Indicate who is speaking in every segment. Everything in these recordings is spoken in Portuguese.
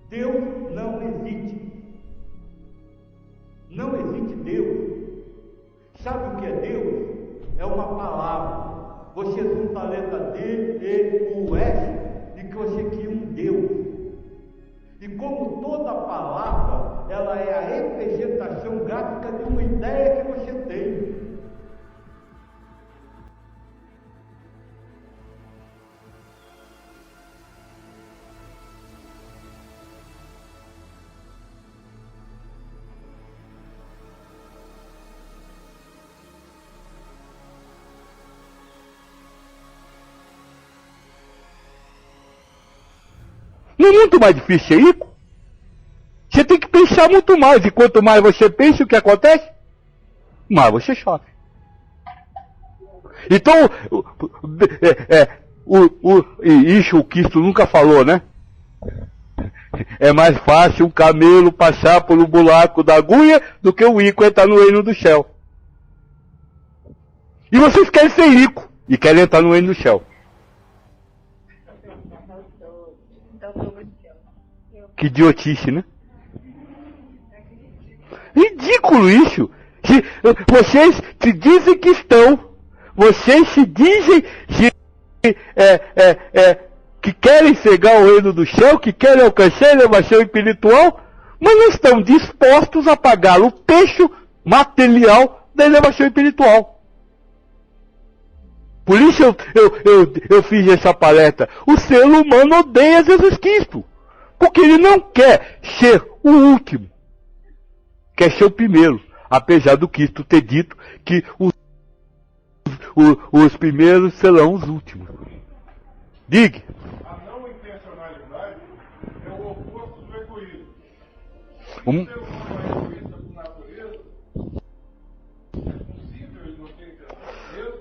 Speaker 1: Deus não existe. Não existe Deus. Sabe o que é Deus? É uma palavra. Você junta a letra D, E, U, S e que você cria um Deus. E como toda palavra, ela é a representação gráfica de uma ideia que você tem.
Speaker 2: Não é muito mais difícil ser rico? Você tem que pensar muito mais. E quanto mais você pensa, o que acontece? Mais você sofre. Então, isso o Cristo nunca falou, né? É mais fácil um camelo passar pelo buraco da agulha do que o rico entrar no reino do céu. E vocês querem ser rico e querem entrar no reino do céu. Que idiotice, né? Ridículo isso. Vocês se dizem que estão, vocês se dizem que querem chegar ao reino do céu, que querem alcançar a elevação espiritual, mas não estão dispostos a pagar o preço material da elevação espiritual. Por isso eu fiz essa palestra. O ser humano odeia Jesus Cristo. Porque ele não quer ser o último. Quer ser o primeiro. Apesar do Cristo ter dito que os primeiros serão os últimos. Diga.
Speaker 3: A não intencionalidade é o oposto do egoísmo. Se o ser humano é egoísta por natureza, é possível ele não ter intenção mesmo?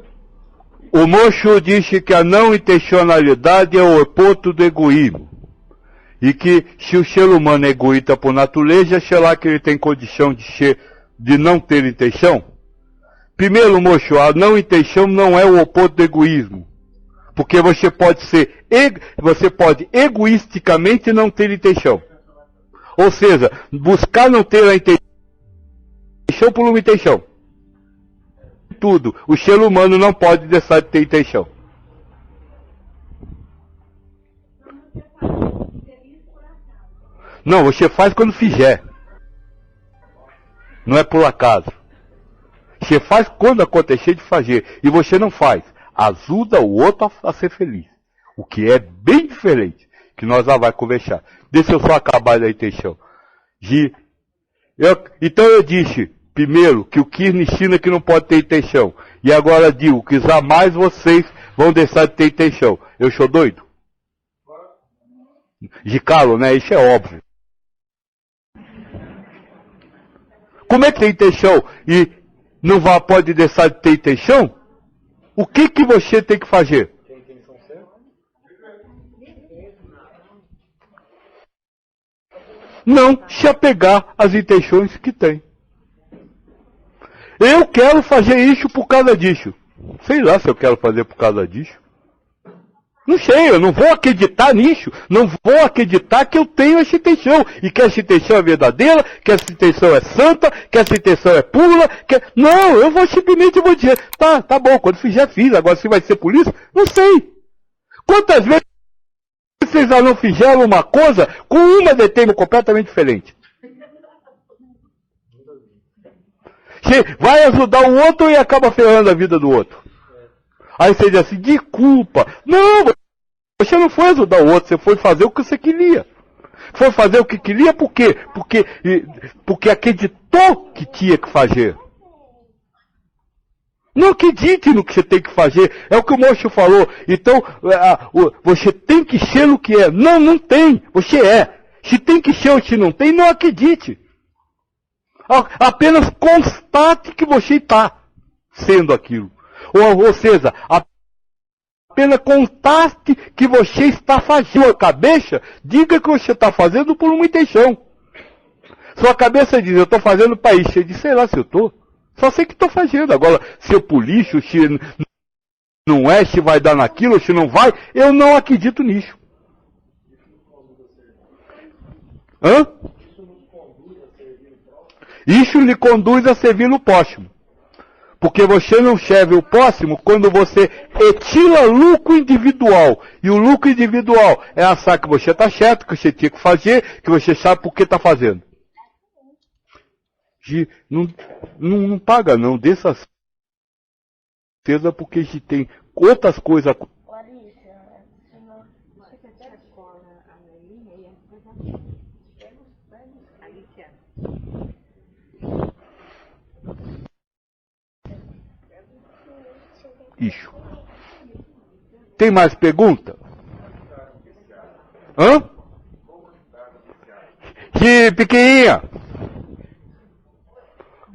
Speaker 2: O Mocho disse que a não intencionalidade é o oposto do egoísmo. E que se o ser humano é egoísta por natureza, será que ele tem condição de não ter intenção? Primeiro, Mocho, a não intenção não é o oposto do egoísmo. Porque você pode egoisticamente não ter intenção. Ou seja, buscar não ter a intenção por uma intenção. Tudo. O ser humano não pode deixar de ter intenção. Não, você faz quando fizer. Não é por acaso. Você faz quando acontecer de fazer. E você não faz. Ajuda o outro a ser feliz. O que é bem diferente. Que nós já vai conversar. Deixa eu só acabar a intenção. Então eu disse, primeiro, que o Kirchner ensina que não pode ter intenção. E agora digo que jamais vocês vão deixar de ter intenção. Eu sou doido? Gicalo, né? Isso é óbvio. Como é que tem intenção e não pode deixar de ter intenção? O que você tem que fazer?
Speaker 4: Tem intenção certa?
Speaker 2: Não se apegar às intenções que tem. Eu quero fazer isso por causa disso. Sei lá se eu quero fazer por causa disso. Não sei, eu não vou acreditar nisso. Não vou acreditar que eu tenho essa intenção. E que essa intenção é verdadeira, que essa intenção é santa, que essa intenção é pura. Não, eu vou simplesmente dizer, tá bom, quando fizer, fiz. Agora se vai ser por isso, não sei. Quantas vezes vocês já não fizeram uma coisa com uma determinada completamente diferente? Você vai ajudar o outro e acaba ferrando a vida do outro. Aí você diz assim, desculpa. Não, você não foi ajudar o outro, você foi fazer o que você queria. Foi fazer o que queria por quê? Porque acreditou que tinha que fazer. Não acredite no que você tem que fazer. É o que o Mocho falou. Então, você tem que ser o que é. Não, não tem. Você é. Se tem que ser ou se não tem, não acredite. Apenas constate que você está sendo aquilo. Ou seja, apenas constate que você está fazendo. A cabeça diga que você está fazendo por uma intenção. Sua cabeça diz, eu estou fazendo para isso. Você diz, sei lá se eu estou. Só sei que estou fazendo. Agora, se eu polício, se não é, se vai dar naquilo, se não vai, eu não acredito nisso. Hã? Isso lhe conduz a servir o próximo. Porque você não serve o próximo quando você retira lucro individual. E o lucro individual é achar que você está certo, que você tinha que fazer, que você sabe por que está fazendo. Não paga não, dê essa certeza porque a gente tem outras coisas. Isso. Tem mais pergunta? Hã? Que pequenininha.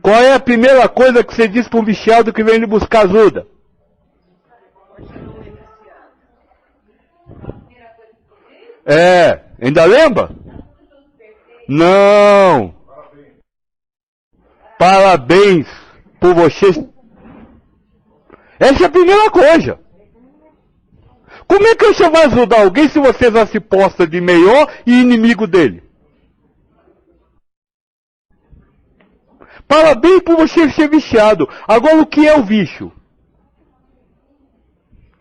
Speaker 2: Qual é a primeira coisa que você diz para um viciado que vem lhe buscar ajuda? Ainda lembra? Não. Parabéns por vocês. Essa é a primeira coisa. Como é que você vai ajudar alguém se você já se posta de melhor e inimigo dele? Parabéns por você ser viciado. Agora, o que é o vício?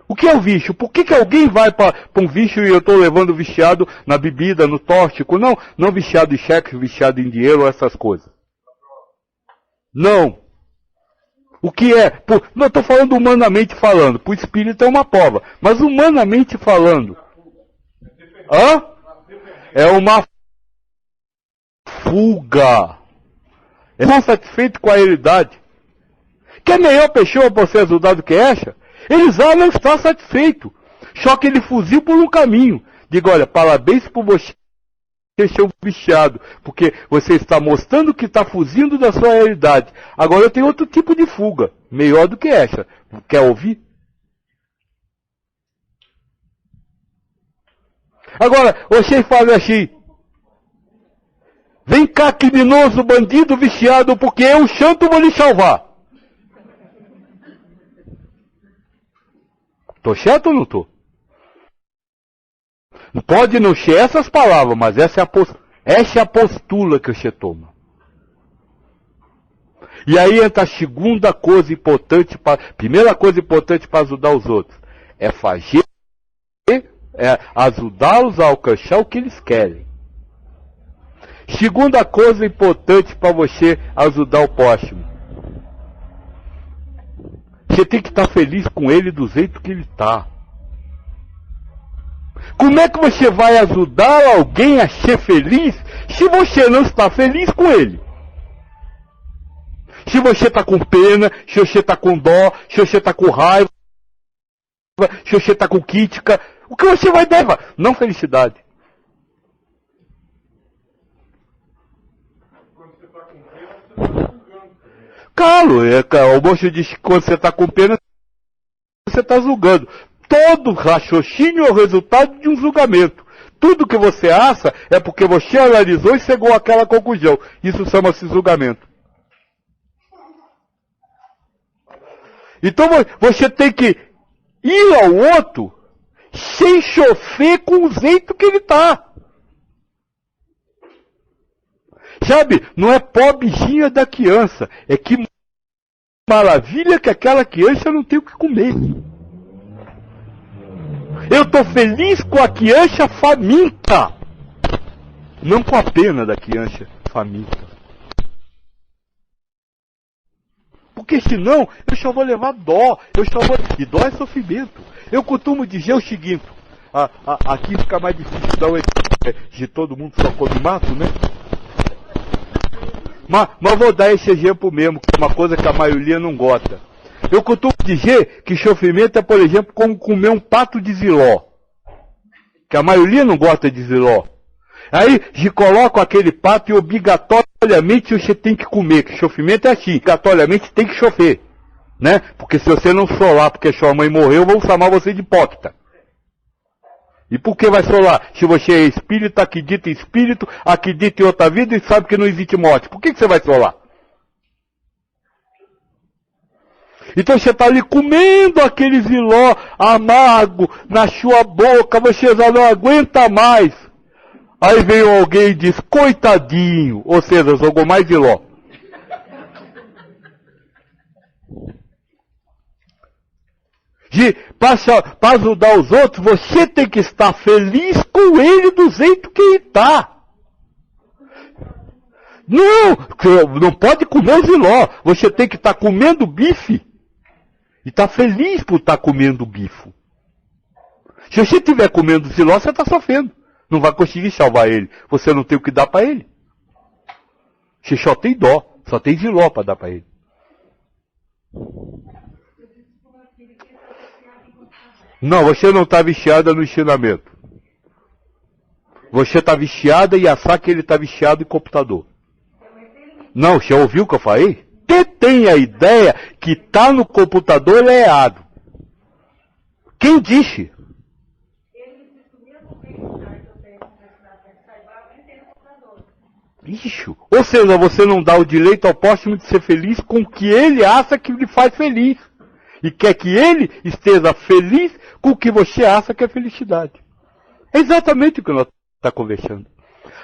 Speaker 2: O que é o vício? Por que alguém vai para um vício e eu estou levando viciado na bebida, no tóxico? Não viciado em sexo, viciado em dinheiro, essas coisas. Não. O que é? Não estou falando humanamente falando. Para o espírito é uma prova. Mas humanamente falando. É uma fuga. É não satisfeito com a realidade. Que é melhor pessoa para você ajudar do que essa? Ele já não está satisfeito. Só que ele fugiu por um caminho. Digo, olha, parabéns por você ser um viciado, porque você está mostrando que está fugindo da sua realidade. Agora eu tenho outro tipo de fuga, melhor do que essa. Quer ouvir? Agora, você fala assim, vem cá, criminoso, bandido, viciado, porque eu, santo, vou lhe salvar. Tô certo ou não tô? Pode não ser essas palavras, mas essa é a postura que você toma. E aí entra a segunda coisa importante, primeira coisa importante para ajudar os outros. É fazer, ajudá-los a alcançar o que eles querem. Segunda coisa importante para você ajudar o próximo. Você tem que estar feliz com ele do jeito que ele está. Como é que você vai ajudar alguém a ser feliz se você não está feliz com ele? Se você está com pena, se você está com dó, se você está com raiva, se você está com crítica, o que você vai dar? Não felicidade.
Speaker 3: Quando você está com pena, você está julgando.
Speaker 2: Claro, o moço diz que quando você está com pena, você está julgando. Todo raciocínio é o resultado de um julgamento. Tudo que você acha é porque você analisou e chegou àquela conclusão. Isso chama-se julgamento. Então você tem que ir ao outro sem sofrer com o jeito que ele está. Sabe, não é pobrezinha da criança. É que maravilha que aquela criança não tem o que comer. Eu estou feliz com a criança faminta. Não com a pena da criança faminta. Porque senão eu só vou levar dó. E dó é sofrimento. Eu costumo dizer o seguinte. Aqui fica mais difícil dar o exemplo de todo mundo só come mato, né? Mas vou dar esse exemplo mesmo, que é uma coisa que a maioria não gosta. Eu costumo dizer que sofrimento é, por exemplo, como comer um pato de ziló. Que a maioria não gosta de ziló. Aí se coloca aquele pato e obrigatoriamente você tem que comer. Que sofrimento é assim, obrigatoriamente tem que sofrer. Né? Porque se você não solar porque sua mãe morreu, vão chamar você de hipócrita. E por que vai solar? Se você é espírita, acredita em espírito, acredita em outra vida e sabe que não existe morte. Por que você vai solar? Então você está ali comendo aquele ziló amargo na sua boca, você já não aguenta mais. Aí veio alguém e disse, coitadinho, ou seja, jogou mais de ló. Para ajudar os outros, você tem que estar feliz com ele do jeito que ele está. Não pode comer o giló. Você tem que estar comendo bife. E estar feliz por estar comendo bife. Se você estiver comendo giló, você está sofrendo. Não vai conseguir salvar ele. Você não tem o que dar para ele. Você só tem dó. Só tem giló para dar para ele. Não, você não está viciada no ensinamento. Você está viciada e achar que ele está viciado em computador. Não, você ouviu o que eu falei? Quem tem a ideia que está no computador é errado. Quem disse? Ixi, ou seja, você não dá o direito ao próximo de ser feliz com o que ele acha que lhe faz feliz. E quer que ele esteja feliz com o que você acha que é felicidade. É exatamente o que nós estamos conversando.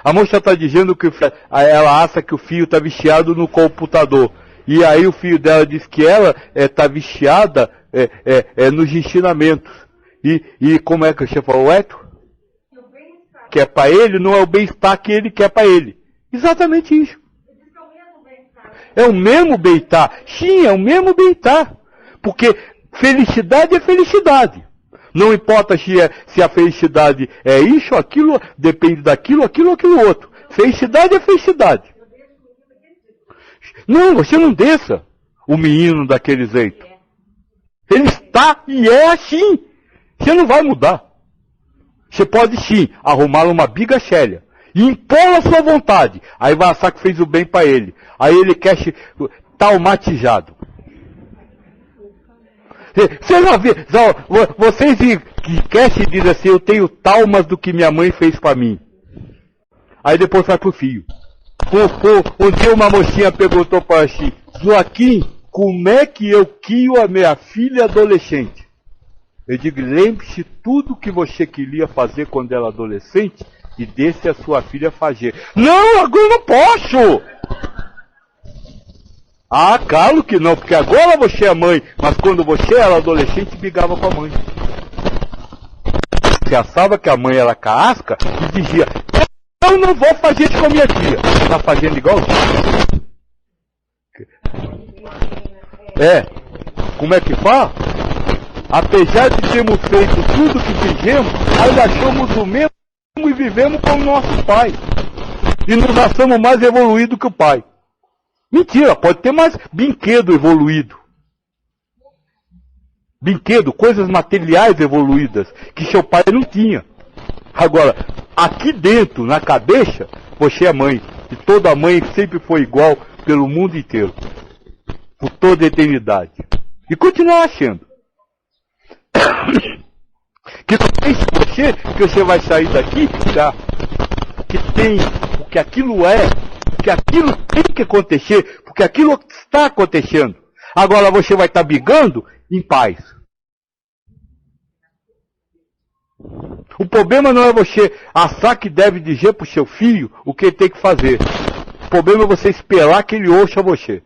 Speaker 2: A moça está dizendo que ela acha que o filho está viciado no computador. E aí o filho dela diz que ela está viciada nos ensinamentos. E como é que você falou, Eto? Que é para ele, não é o bem-estar que ele quer para ele. Exatamente isso. É o mesmo bem-estar. Sim, é o mesmo bem-estar. Porque felicidade é felicidade. Não importa se a felicidade é isso, aquilo, depende daquilo, aquilo outro. Felicidade é felicidade. Não, você não desça o menino daquele jeito. Ele está e é assim. Você não vai mudar. Você pode sim arrumar uma biga séria e impor a sua vontade. Aí vai achar que fez o bem para ele. Aí ele quer traumatizado. Você já viu, vocês que querem se dizer assim, eu tenho traumas do que minha mãe fez para mim. Aí depois vai pro filho. Um dia uma mocinha perguntou para assim, Joaquim, como é que eu crio a minha filha adolescente? Eu digo, lembre-se tudo que você queria fazer quando ela adolescente e deixe a sua filha fazer. Não, agora eu não posso! Ah, claro que não, porque agora você é mãe, mas quando você era adolescente, brigava com a mãe. Você achava que a mãe era carrasca e dizia, eu não vou fazer isso com a minha filha. Está fazendo igual? Como é que fala? Apesar de termos feito tudo que fizemos, ainda somos o mesmo e vivemos como nosso pai. E nos achamos mais evoluídos que o pai. Mentira, pode ter mais brinquedo evoluído. Brinquedo, coisas materiais evoluídas, que seu pai não tinha. Agora, aqui dentro, na cabeça, você é mãe. E toda mãe sempre foi igual pelo mundo inteiro. Por toda a eternidade. E continua achando. Que não pense você que você vai sair daqui e ficar. Porque aquilo é. Porque aquilo tem que acontecer, porque aquilo está acontecendo. Agora você vai estar brigando em paz. O problema não é você achar que deve dizer para o seu filho o que ele tem que fazer. O problema é você esperar que ele ouça você.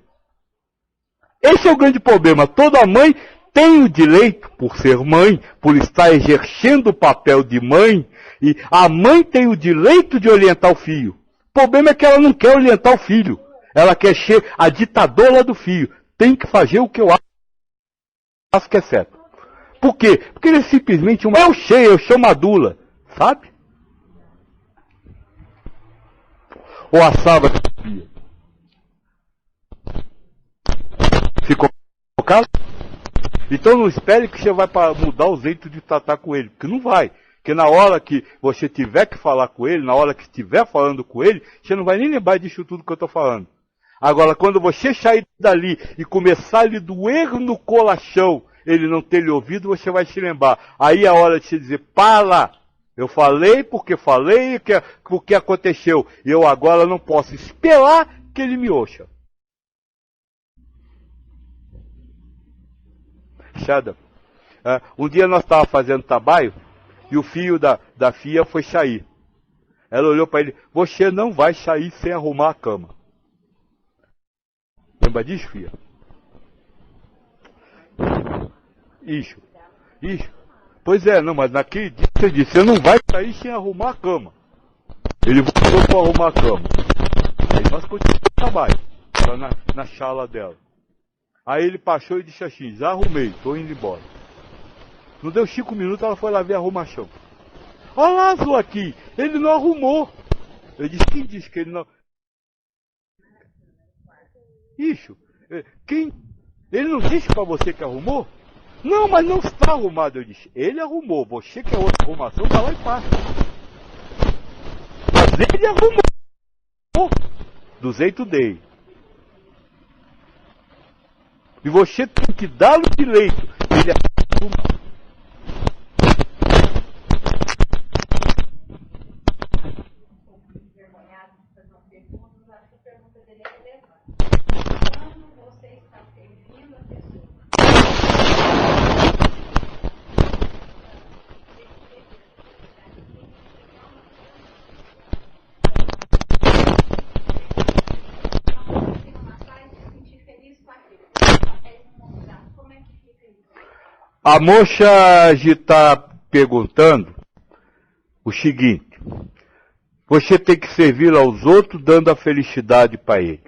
Speaker 2: Esse é o grande problema. Toda mãe tem o direito, por ser mãe, por estar exercendo o papel de mãe, e a mãe tem o direito de orientar o filho. O problema é que ela não quer orientar o filho. Ela quer ser a ditadora do filho. Tem que fazer o que eu acho que é certo. Por quê? Porque ele é simplesmente eu sou madula. Sabe? Ou a Saba ficou claro? Então não espere que você vai mudar o jeito de tratar com ele. Porque não vai. Porque na hora que você tiver que falar com ele, na hora que estiver falando com ele, você não vai nem lembrar disso tudo que eu estou falando. Agora, quando você sair dali e começar a lhe doer no colachão, ele não ter lhe ouvido, você vai se lembrar. Aí é a hora de você dizer, para! Eu falei porque aconteceu. E eu agora não posso esperar que ele me ouça. Sada, um dia nós estávamos fazendo trabalho, e o filho da filha foi sair. Ela olhou para ele, você não vai sair sem arrumar a cama. Lembra disso, filha? Isso. Pois é, não, mas naquele dia você disse, você não vai sair sem arrumar a cama. Ele voltou para arrumar a cama. Aí nós continuamos o trabalho, na chala dela. Aí ele passou e disse assim, já arrumei, estou indo embora. Não deu 5 minutos, ela foi lá ver a arrumação. Olha lá, Azul aqui, ele não arrumou. Eu disse, quem disse que ele não... Isso, ele não disse para você que arrumou? Não, mas não está arrumado. Eu disse, ele arrumou, você quer outra arrumação, vai lá e passa. Mas ele arrumou, do jeito dele. E você tem que dar-lhe o direito. Ele arrumou. A moça está perguntando o seguinte, você tem que servir aos outros dando a felicidade para ele.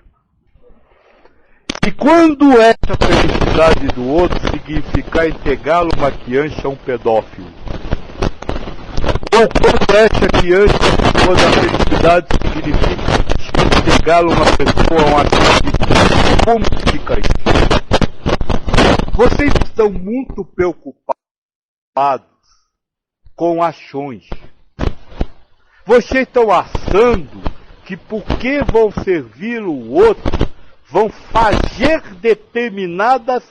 Speaker 2: E quando essa felicidade do outro significar entregá-lo uma criança a um pedófilo? Ou quando essa criança toda a felicidade significa entregá-lo uma pessoa a um assassino? Como fica isso? Vocês estão muito preocupados com ações. Vocês estão achando que porque vão servir o outro, vão fazer determinadas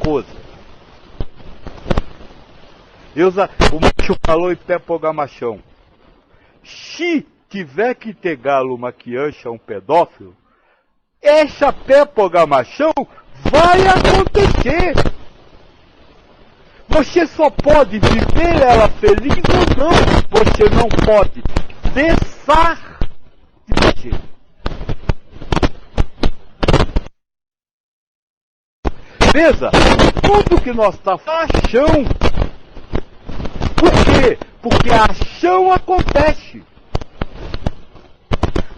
Speaker 2: coisas. O macho falou em pé programachão. Se tiver que entregá-lo uma criança a um pedófilo, essa pé programação vai acontecer. Você só pode viver ela feliz ou não. Você não pode deixar de viver. Veja, tudo que nós estamos fazendo é ação. Por quê? Porque a ação acontece.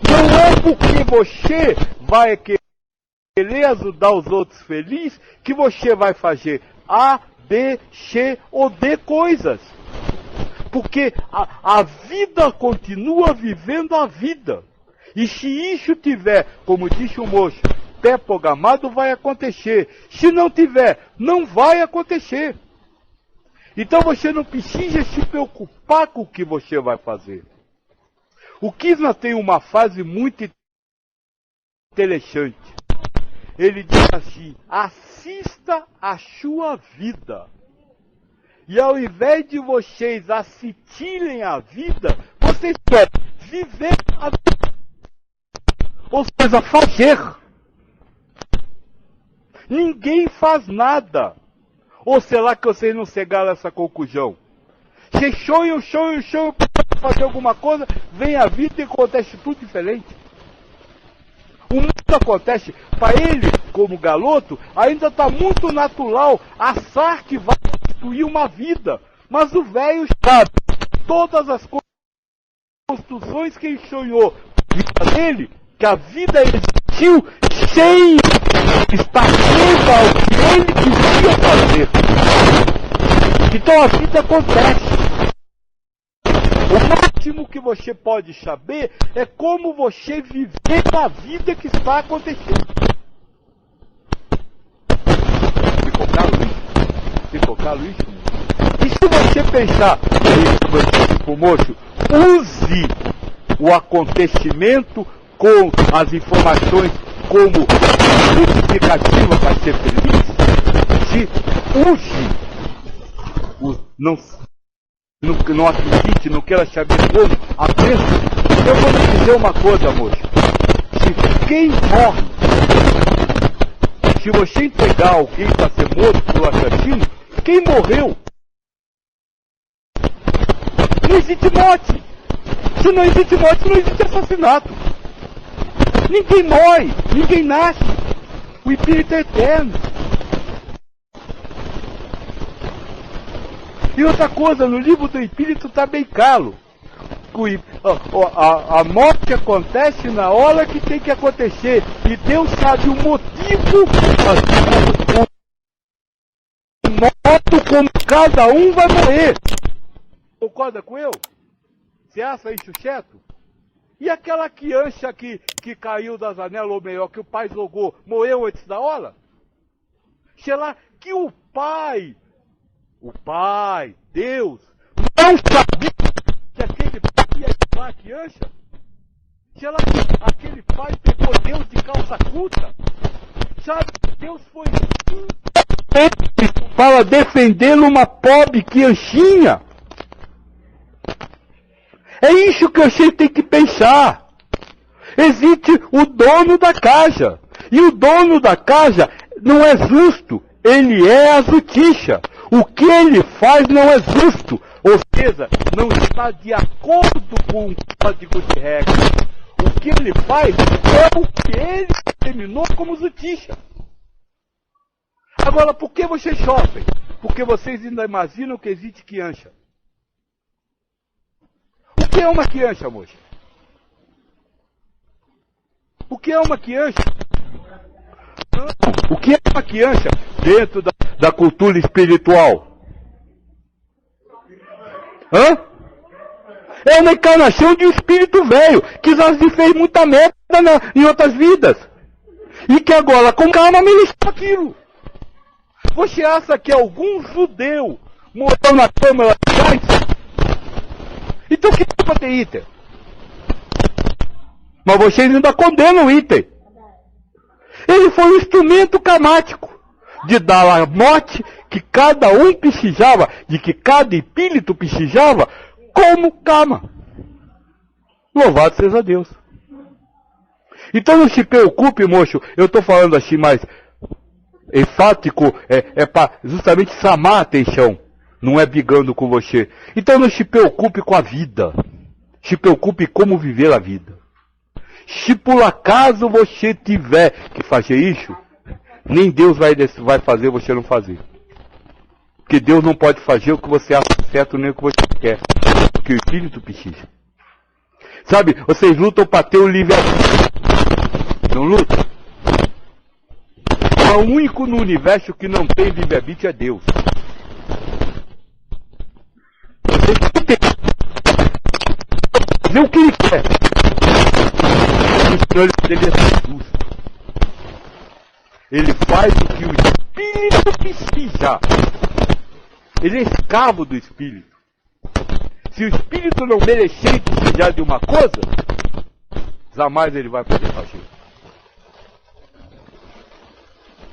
Speaker 2: Não é porque você vai querer ajudar os outros felizes que você vai fazer A, B, C ou D coisas. Porque a vida continua vivendo a vida. E se isso tiver, como disse o moço, pé programado, vai acontecer. Se não tiver, não vai acontecer. Então você não precisa se preocupar com o que você vai fazer. O Kisna tem uma frase muito interessante. Ele diz assim, assista a sua vida. E ao invés de vocês assistirem a vida, vocês querem viver a vida. Ou seja, fazer. Ninguém faz nada. Ou será que vocês não chegaram a essa conclusão? Vocês sonham para fazer alguma coisa, vem a vida e acontece tudo diferente. O mundo acontece, para ele, como garoto, ainda está muito natural achar que vai construir uma vida. Mas o velho sabe, todas as construções que ele sonhou na vida dele, que a vida existiu sem estar preso ao que ele queria fazer. Então a vida acontece. O máximo que você pode saber é como você viver a vida que está acontecendo. Ficou claro isso? Ficou claro isso? E se você pensar, como eu disse pro moço, use o acontecimento com as informações como justificativa para ser feliz, se use, não acredite, não queira saber como, apenas, eu vou lhe dizer uma coisa, moço, se quem morre, se você entregar alguém para ser morto por assassino, quem morreu? Não existe morte. Se não existe morte, não existe assassinato. Ninguém morre, ninguém nasce. O espírito é eterno. E outra coisa, no livro do espírito está bem claro. A morte acontece na hora que tem que acontecer. E Deus sabe o motivo, o modo como cada um vai morrer. Concorda com eu? Você acha isso certo? E aquela criança que caiu das anelas, ou melhor, que o pai jogou, morreu antes da hora? Sei lá, que o pai, Deus, não sabia que aquele pai ia levar a criança? Sei lá, que aquele pai pegou Deus de calça curta? Sabe, Deus foi para defender uma pobre criancinha. É isso que a gente tem que pensar. Existe o dono da casa. E o dono da casa não é justo. Ele é a justiça. O que ele faz não é justo. Ou seja, não está de acordo com o código de regras. O que ele faz é o que ele determinou como justiça. Agora, por que vocês sofrem? Porque vocês ainda imaginam que existe criança. O que é uma criança, moça? O que é uma criança? O que é uma criança dentro da cultura espiritual? Hã? É uma encarnação de um espírito velho, que já se fez muita merda em outras vidas. E que agora, com calma, mereceu aquilo. Você acha que algum judeu morreu na câmara de gás? Então o que é para ter item? Mas vocês ainda condenam o item. Ele foi um instrumento karmático de dar a morte que cada um precisava, de que cada espírito precisava, como karma. Louvado seja Deus. Então não se preocupe, moço, eu estou falando assim mais enfático, é para justamente chamar a atenção. Não é brigando com você. Então não se preocupe com a vida. Se preocupe como viver a vida. Se por acaso você tiver que fazer isso, nem Deus vai fazer você não fazer. Porque Deus não pode fazer o que você acha certo nem o que você quer. Porque o espírito precisa. Sabe, vocês lutam para ter o livre-arbítrio. Não lutam? O único no universo que não tem livre-arbítrio é Deus. Fazer o que ele quer. Então ele é justo. Ele faz o que o espírito precisa. Ele é escravo do espírito. Se o espírito não merecer precisar de uma coisa, jamais ele vai poder fazer.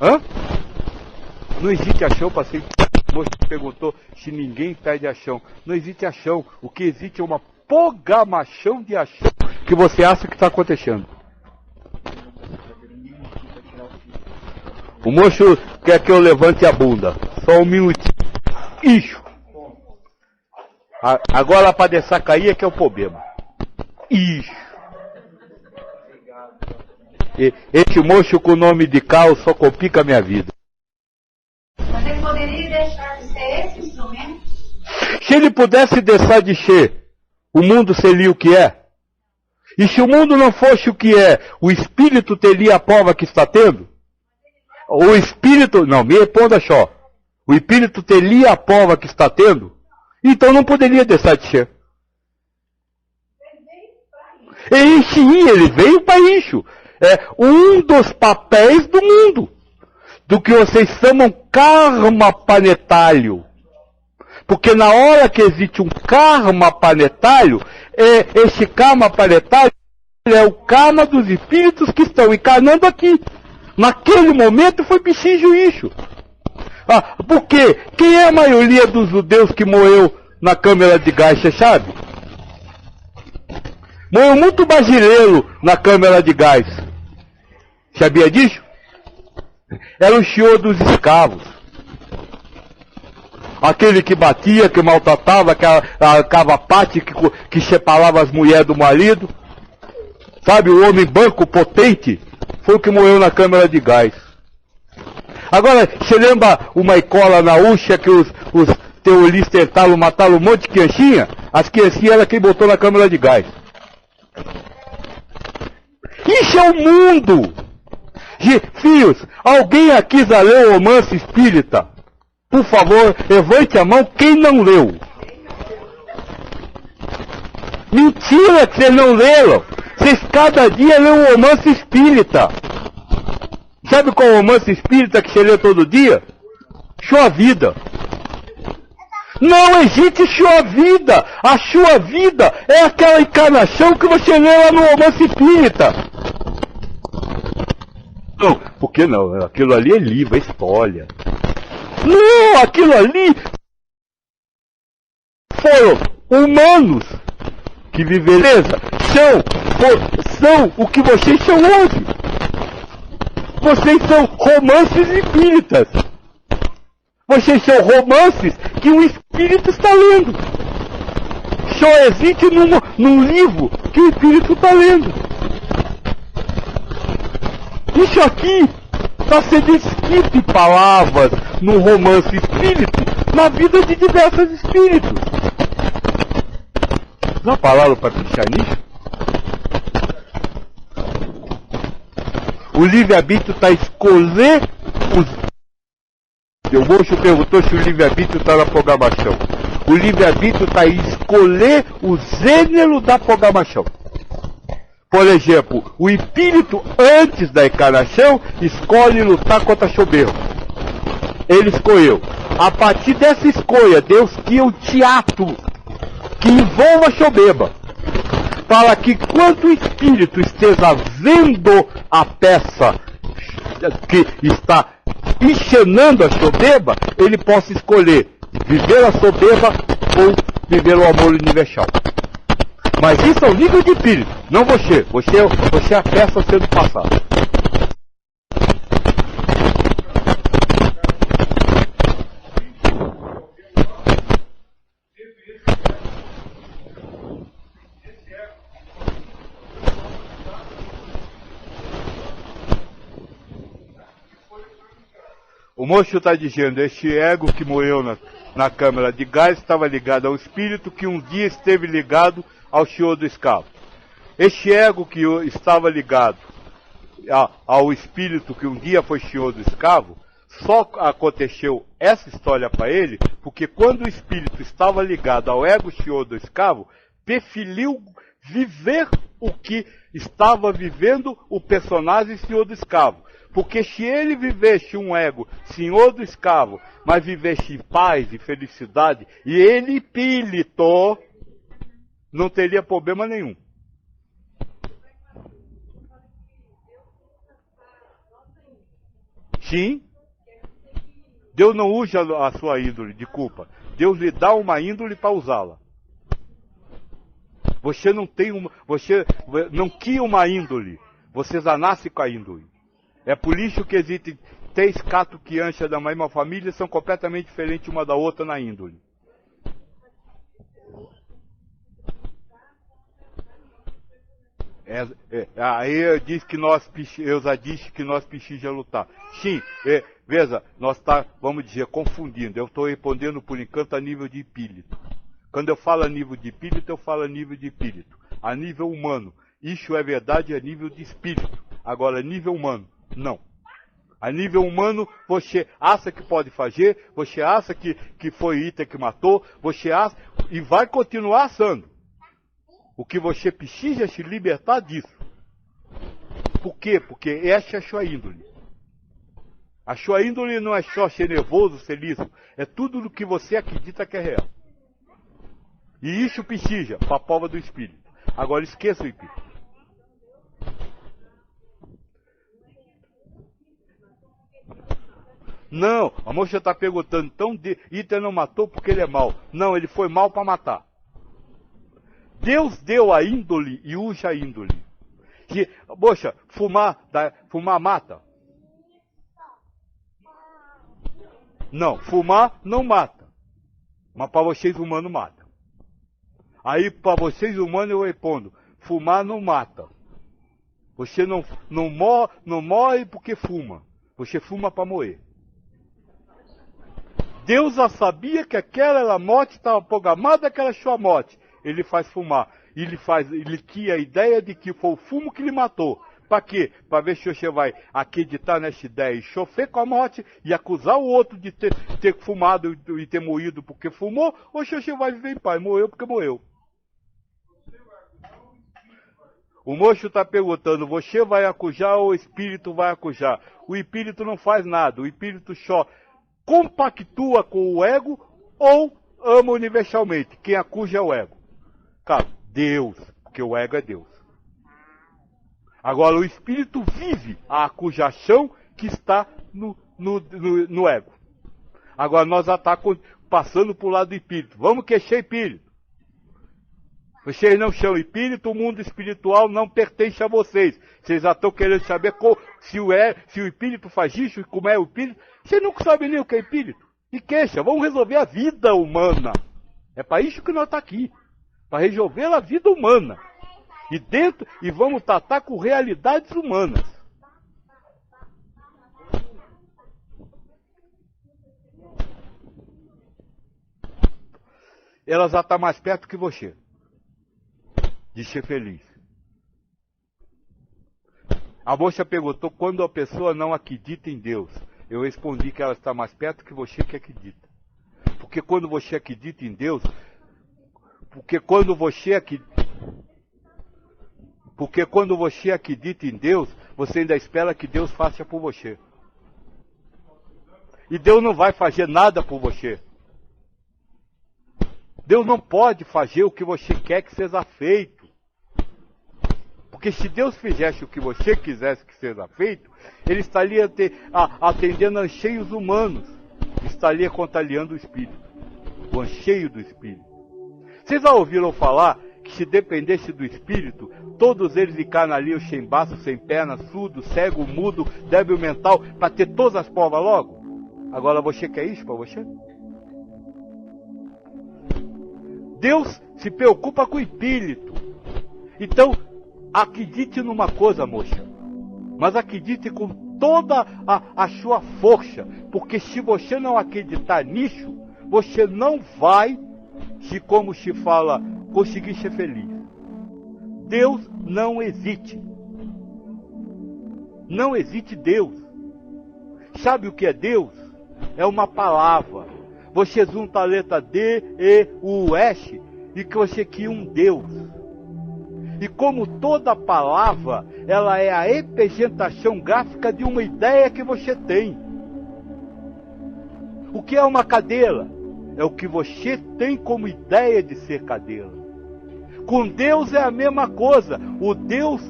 Speaker 2: Hã? Não existe achão para ser. O moço perguntou se ninguém perde achão. Não existe achão. O que existe é uma programação de achão que você acha que está acontecendo. O moço quer que eu levante a bunda. Só um minutinho. Isso. Agora para deixar cair é que é o problema. Isso. Esse moço com o nome de Carlos só complica a minha vida.
Speaker 4: Mas ele poderia deixar de ser esse instrumento?
Speaker 2: Se ele pudesse deixar de ser, o mundo seria o que é? E se o mundo não fosse o que é, o espírito teria a prova que está tendo? O espírito, não, me responda só. O espírito teria a prova que está tendo? Então não poderia deixar de ser. E sim, ele veio para isso. É um dos papéis do mundo. Do que vocês chamam karma planetário. Porque na hora que existe um karma planetário, esse karma planetário é o karma dos espíritos que estão encarnando aqui. Naquele momento foi preciso isso. Por quê? Quem é a maioria dos judeus que morreu na câmara de gás, você sabe? Morreu muito brasileiro na câmara de gás. Sabia disso? Era o senhor dos escravos. Aquele que batia, que maltratava, aquela cavapate que separava as mulheres do marido. Sabe, o homem branco potente foi o que morreu na câmara de gás. Agora, você lembra uma escola na Uxa que os terroristas tentaram matar um monte de criancinha? As criancinhas era quem botou na câmara de gás. Isso é o mundo! Filhos, alguém aqui já leu o romance espírita? Por favor, levante a mão quem não leu. Mentira que vocês não leram! Vocês cada dia lêem um romance espírita. Sabe qual é o romance espírita que você lê todo dia? Sua vida. Não existe sua vida. A sua vida é aquela encarnação que você lê lá no romance espírita. Não, por que não? Aquilo ali é livro, é história. Não, aquilo ali foram humanos que vivem, beleza? São o que vocês são hoje. Vocês são romances espíritas. Vocês são romances que um espírito está lendo. Só existe num livro que o espírito está lendo. Isso aqui está sendo escrito em palavras no romance espírito, na vida de diversos espíritos. Já pararam para pensar nisso? O livre-arbítrio está a escolher os... O Mocho perguntou se o livre-arbítrio está na programação. O livre-arbítrio está a escolher o gênero da programação. Por exemplo, o espírito antes da encarnação escolhe lutar contra a soberba. Ele escolheu. A partir dessa escolha, Deus cria um teatro que envolva a soberba. Para que quando o espírito esteja vendo a peça que está encenando a soberba, ele possa escolher viver a soberba ou viver o amor universal. Mas isso é o nível de espírito, não você. Você é a peça sendo passada. O moço está dizendo, este ego que morreu na câmara de gás estava ligado ao espírito que um dia esteve ligado ao senhor do escravo. Este ego que estava ligado ao espírito que um dia foi senhor do escravo, só aconteceu essa história para ele, porque quando o espírito estava ligado ao ego senhor do escravo, preferiu viver o que estava vivendo o personagem senhor do escravo. Porque se ele vivesse um ego senhor do escravo, mas vivesse em paz e felicidade, e ele espírito, não teria problema nenhum. Sim. Deus não usa a sua índole de culpa. Deus lhe dá uma índole para usá-la. Você não cria uma índole. Você já nasce com a índole. É por isso que existem 3 crianças da mesma família são completamente diferentes uma da outra na índole. Aí eu já disse que nós precisamos lutar. Sim, veja, nós vamos dizer, confundindo. Eu estou respondendo por enquanto a nível de espírito. Quando eu falo a nível de espírito, eu falo a nível de espírito. A nível humano. Isso é verdade a nível de espírito. Agora, a nível humano, não. A nível humano, você acha que pode fazer, você acha que foi Ita que matou, você acha e vai continuar achando. O que você precisa é se libertar disso. Por quê? Porque essa é a sua índole. A sua índole não é só ser nervoso, ser liso. É tudo no que você acredita que é real. E isso precisa para a prova do espírito. Agora esqueça o espírito. Não, a moça está perguntando, então Ita não matou porque ele é mau. Não, ele foi mau para matar. Deus deu a índole e usa a índole. Poxa, fumar mata? Não, fumar não mata. Mas para vocês humanos mata. Aí para vocês humanos eu respondo, fumar não mata. Você não morre porque fuma. Você fuma para morrer. Deus já sabia que aquela era a morte, estava programada aquela sua morte. Ele faz fumar. Ele cria a ideia de que foi o fumo que lhe matou. Para quê? Para ver se você vai acreditar nessa ideia e chofer com a morte e acusar o outro de ter fumado e ter morrido porque fumou, ou se você vai viver em paz, morreu porque morreu. O moço está perguntando, você vai acusar ou o espírito vai acusar? O espírito não faz nada, o espírito só compactua com o ego ou ama universalmente. Quem acusa é o ego. Cara, Deus, porque o ego é Deus. Agora o espírito vive a acusação que está no ego. Agora nós já estamos passando para o lado do espírito. Vamos queixar espírito. Vocês não são espírito, o mundo espiritual não pertence a vocês. Vocês já estão querendo saber se o espírito faz isso e como é o espírito. Vocês nunca sabem nem o que é espírito. E queixa, vamos resolver a vida humana. É para isso que nós estamos aqui. Para resolver a vida humana. E vamos tratar com realidades humanas. Ela já está mais perto que você. De ser feliz. A moça perguntou quando a pessoa não acredita em Deus. Eu respondi que ela está mais perto que você que acredita. Porque quando você acredita em Deus, porque quando você acredita em Deus, você ainda espera que Deus faça por você. E Deus não vai fazer nada por você. Deus não pode fazer o que você quer que seja feito. Porque se Deus fizesse o que você quisesse que seja feito, Ele estaria atendendo anseios humanos. Estaria contrariando o Espírito. O anseio do Espírito. Vocês já ouviram falar que se dependesse do Espírito, todos eles encarnariam sem braço, sem perna, surdo, cego, mudo, débil mental, para ter todas as provas logo? Agora você quer isso para você? Deus se preocupa com o espírito. Então, acredite numa coisa, moça. Mas acredite com toda a sua força. Porque se você não acreditar nisso, você não vai, como se fala, conseguir ser feliz. Deus não existe. Não existe Deus. Sabe o que é Deus? É uma palavra. Você junta a letra D, E, U, S e que você cria um Deus. E como toda palavra, ela é a representação gráfica de uma ideia que você tem. O que é uma cadeira? É o que você tem como ideia de ser cadeira. Com Deus é a mesma coisa. O Deus,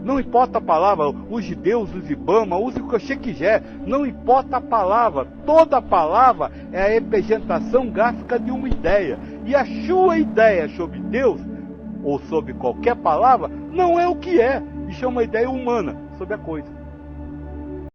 Speaker 2: não importa a palavra, use Deus, use Ibama, use o que você quiser, não importa a palavra, toda palavra é a representação gráfica de uma ideia. E a sua ideia sobre Deus, ou sobre qualquer palavra, não é o que é. Isso é uma ideia humana sobre a coisa.